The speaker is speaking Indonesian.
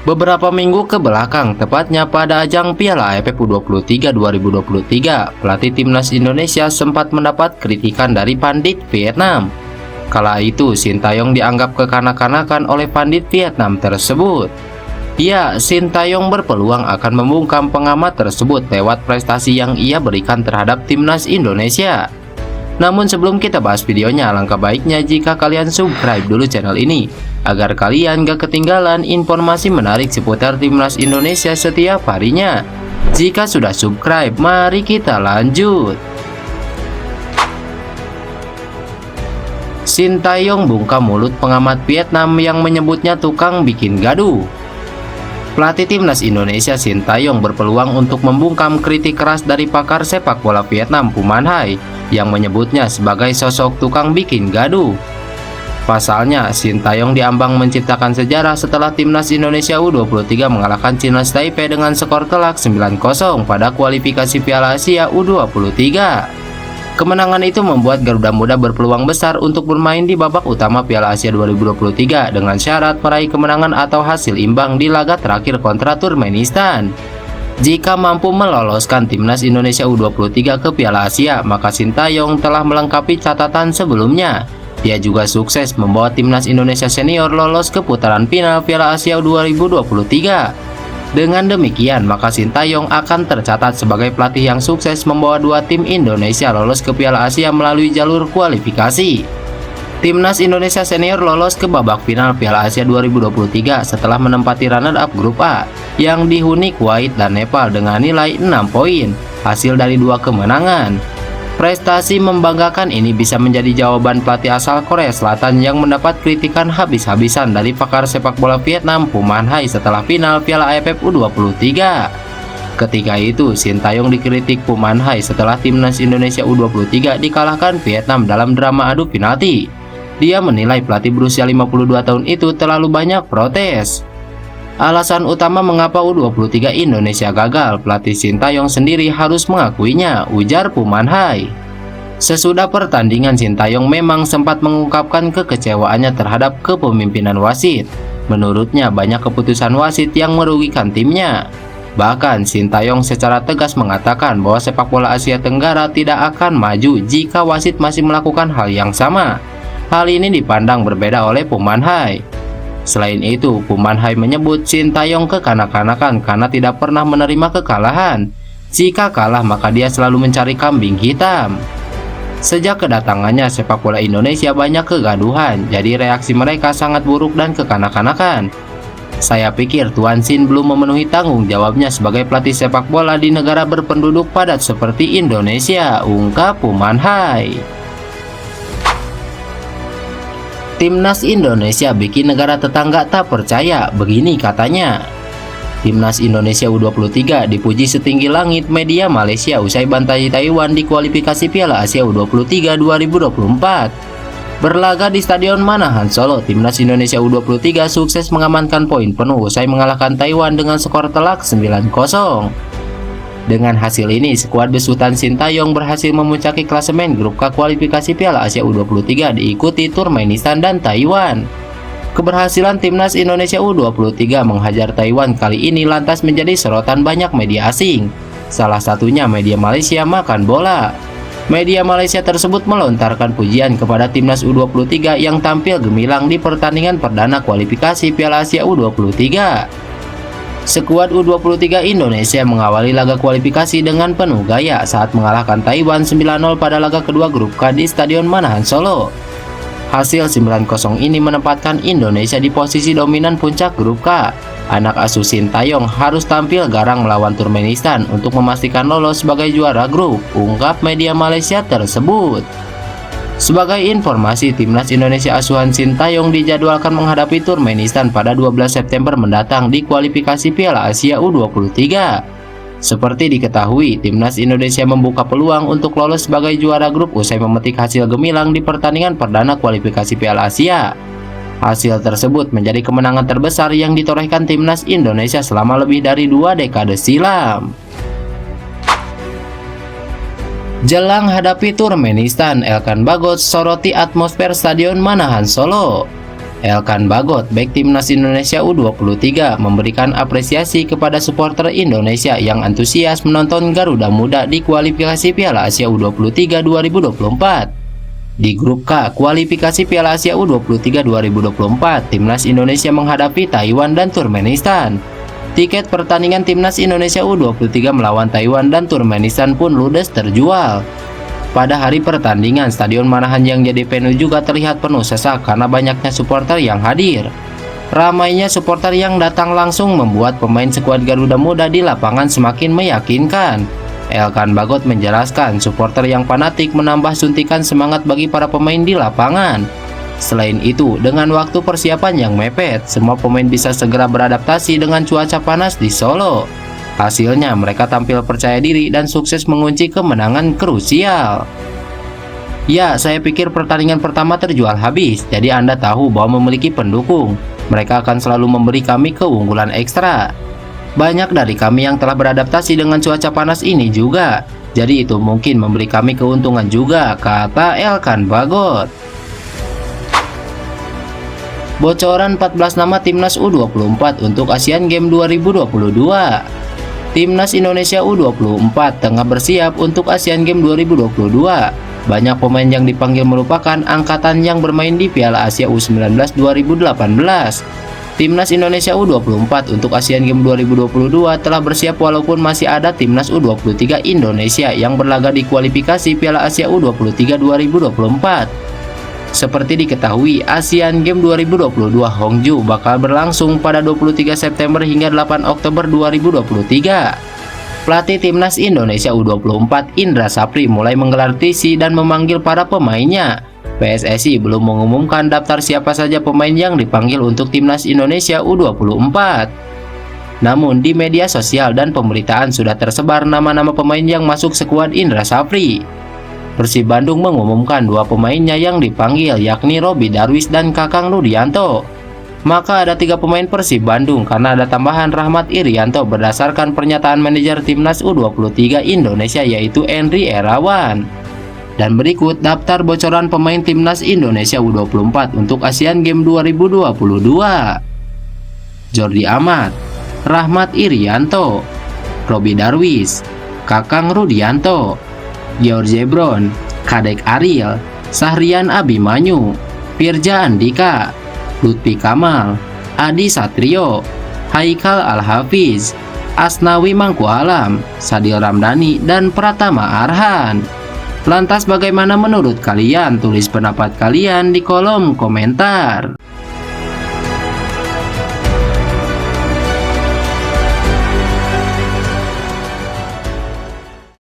Beberapa minggu ke belakang, tepatnya pada ajang Piala AFF U23 2023, pelatih timnas Indonesia sempat mendapat kritikan dari pandit Vietnam. Kala itu, Sintayong dianggap kekanak-kanakan oleh pandit Vietnam tersebut. Ya, Sintayong berpeluang akan membungkam pengamat tersebut lewat prestasi yang ia berikan terhadap timnas Indonesia. Namun sebelum kita bahas videonya, alangkah baiknya jika kalian subscribe dulu channel ini agar kalian gak ketinggalan informasi menarik seputar timnas Indonesia setiap harinya. Jika sudah subscribe, mari kita lanjut. Sintayong bungkam mulut pengamat Vietnam yang menyebutnya tukang bikin gaduh. Pelatih timnas Indonesia Sintayong berpeluang untuk membungkam kritik keras dari pakar sepak bola Vietnam Phum Minh Hai yang menyebutnya sebagai sosok tukang bikin gaduh. Pasalnya, Sintayong diambang menciptakan sejarah setelah timnas Indonesia U23 mengalahkan Chinese Taipei dengan skor telak 9-0 pada kualifikasi Piala Asia U23. Kemenangan itu membuat Garuda Muda berpeluang besar untuk bermain di babak utama Piala Asia 2023 dengan syarat meraih kemenangan atau hasil imbang di laga terakhir kontra Turkmenistan. Jika mampu meloloskan timnas Indonesia U23 ke Piala Asia, maka Sintayong telah melengkapi catatan sebelumnya. Dia juga sukses membawa timnas Indonesia senior lolos ke putaran final Piala Asia 2023. Dengan demikian, maka Sintayong akan tercatat sebagai pelatih yang sukses membawa dua tim Indonesia lolos ke Piala Asia melalui jalur kualifikasi. Timnas Indonesia senior lolos ke babak final Piala Asia 2023 setelah menempati runner-up grup A yang dihuni Kuwait dan Nepal dengan nilai 6 poin, hasil dari 2 kemenangan. Prestasi membanggakan ini bisa menjadi jawaban pelatih asal Korea Selatan yang mendapat kritikan habis-habisan dari pakar sepak bola Vietnam Phum Minh Hai setelah final Piala AFF U23. Ketika itu, Sintayong dikritik Phum Minh Hai setelah timnas Indonesia U23 dikalahkan Vietnam dalam drama adu penalti. Dia menilai pelatih berusia 52 tahun itu terlalu banyak protes. Alasan utama mengapa U23 Indonesia gagal, pelatih Sintayong sendiri harus mengakuinya, ujar Phum Minh Hai. Sesudah pertandingan, Sintayong memang sempat mengungkapkan kekecewaannya terhadap kepemimpinan wasit. Menurutnya, banyak keputusan wasit yang merugikan timnya. Bahkan, Sintayong secara tegas mengatakan bahwa sepak bola Asia Tenggara tidak akan maju jika wasit masih melakukan hal yang sama. Hal ini dipandang berbeda oleh Phum Minh Hai. Selain itu, Phum Minh Hai menyebut Sintayong kekanak-kanakan karena tidak pernah menerima kekalahan. Jika kalah, maka dia selalu mencari kambing hitam. Sejak kedatangannya, sepak bola Indonesia banyak kegaduhan, jadi reaksi mereka sangat buruk dan kekanak-kanakan. Saya pikir Tuan Sin belum memenuhi tanggung jawabnya sebagai pelatih sepak bola di negara berpenduduk padat seperti Indonesia, ungkap Phum Minh Hai. Timnas Indonesia bikin negara tetangga tak percaya, begini katanya. Timnas Indonesia U23 dipuji setinggi langit media Malaysia usai bantai Taiwan di kualifikasi Piala Asia U23 2024. Berlaga di Stadion Manahan Solo, Timnas Indonesia U23 sukses mengamankan poin penuh usai mengalahkan Taiwan dengan skor telak 9-0. Dengan hasil ini, skuad besutan Sintayong berhasil memuncaki klasemen grup K kualifikasi Piala Asia U23 diikuti Turkmenistan dan Taiwan. Keberhasilan timnas Indonesia U23 menghajar Taiwan kali ini lantas menjadi sorotan banyak media asing. Salah satunya media Malaysia Makan Bola. Media Malaysia tersebut melontarkan pujian kepada timnas U23 yang tampil gemilang di pertandingan perdana kualifikasi Piala Asia U23. Skuad U23 Indonesia mengawali laga kualifikasi dengan penuh gaya saat mengalahkan Taiwan 9-0 pada laga kedua grup K di Stadion Manahan Solo. Hasil 9-0 ini menempatkan Indonesia di posisi dominan puncak grup K. Anak asuh Sintayong harus tampil garang melawan Turkmenistan untuk memastikan lolos sebagai juara grup, ungkap media Malaysia tersebut. Sebagai informasi, timnas Indonesia asuhan Sintayong dijadwalkan menghadapi Turkmenistan pada 12 September mendatang di kualifikasi Piala Asia U23. Seperti diketahui, timnas Indonesia membuka peluang untuk lolos sebagai juara grup usai memetik hasil gemilang di pertandingan perdana kualifikasi Piala Asia. Hasil tersebut menjadi kemenangan terbesar yang ditorehkan timnas Indonesia selama lebih dari 2 dekade silam. Jelang hadapi Turkmenistan, Elkan Bagot soroti atmosfer Stadion Manahan Solo. Elkan Bagot, bek timnas Indonesia U23, memberikan apresiasi kepada supporter Indonesia yang antusias menonton Garuda Muda di kualifikasi Piala Asia U23 2024. Di grup K, kualifikasi Piala Asia U23 2024, timnas Indonesia menghadapi Taiwan dan Turkmenistan. Tiket pertandingan timnas Indonesia U23 melawan Taiwan dan Turkmenistan pun ludes terjual. Pada hari pertandingan, Stadion Manahan yang jadi venue juga terlihat penuh sesak karena banyaknya supporter yang hadir. Ramainya supporter yang datang langsung membuat pemain skuad Garuda Muda di lapangan semakin meyakinkan. Elkan Bagot menjelaskan, supporter yang fanatik menambah suntikan semangat bagi para pemain di lapangan. Selain itu, dengan waktu persiapan yang mepet, semua pemain bisa segera beradaptasi dengan cuaca panas di Solo. Hasilnya, mereka tampil percaya diri dan sukses mengunci kemenangan krusial. Ya, saya pikir pertandingan pertama terjual habis, jadi Anda tahu bahwa memiliki pendukung. Mereka akan selalu memberi kami keunggulan ekstra. Banyak dari kami yang telah beradaptasi dengan cuaca panas ini juga, jadi itu mungkin memberi kami keuntungan juga, kata Elkan Bagot. Bocoran 14 nama timnas U24 untuk Asian Games 2022. Timnas Indonesia U24 tengah bersiap untuk Asian Games 2022. Banyak pemain yang dipanggil merupakan angkatan yang bermain di Piala Asia U19 2018. Timnas Indonesia U24 untuk Asian Games 2022 telah bersiap walaupun masih ada timnas U23 Indonesia yang berlaga di kualifikasi Piala Asia U23 2024. Seperti diketahui, Asian Games 2022 Hongju bakal berlangsung pada 23 September hingga 8 Oktober 2023. Pelatih timnas Indonesia U24 Indra Sapri mulai menggelar TC dan memanggil para pemainnya. PSSI belum mengumumkan daftar siapa saja pemain yang dipanggil untuk timnas Indonesia U24. Namun di media sosial dan pemberitaan sudah tersebar nama-nama pemain yang masuk skuad Indra Sapri. Persib Bandung mengumumkan dua pemainnya yang dipanggil, yakni Robby Darwish dan Kakang Rudianto. Maka ada 3 pemain Persib Bandung karena ada tambahan Rahmat Irianto berdasarkan pernyataan manajer timnas U23 Indonesia yaitu Henry Erawan. Dan berikut daftar bocoran pemain timnas Indonesia U24 untuk Asian Games 2022. Jordi Amat, Rahmat Irianto, Robby Darwish, Kakang Rudianto, George Brown, Kadek Ariel, Sahrian Abimanyu, Firja Andika, Lutfi Kamal, Adi Satrio, Haikal Al-Hafiz, Asnawi Mangkualam, Sadil Ramdhani, dan Pratama Arhan. Lantas bagaimana menurut kalian? Tulis pendapat kalian di kolom komentar.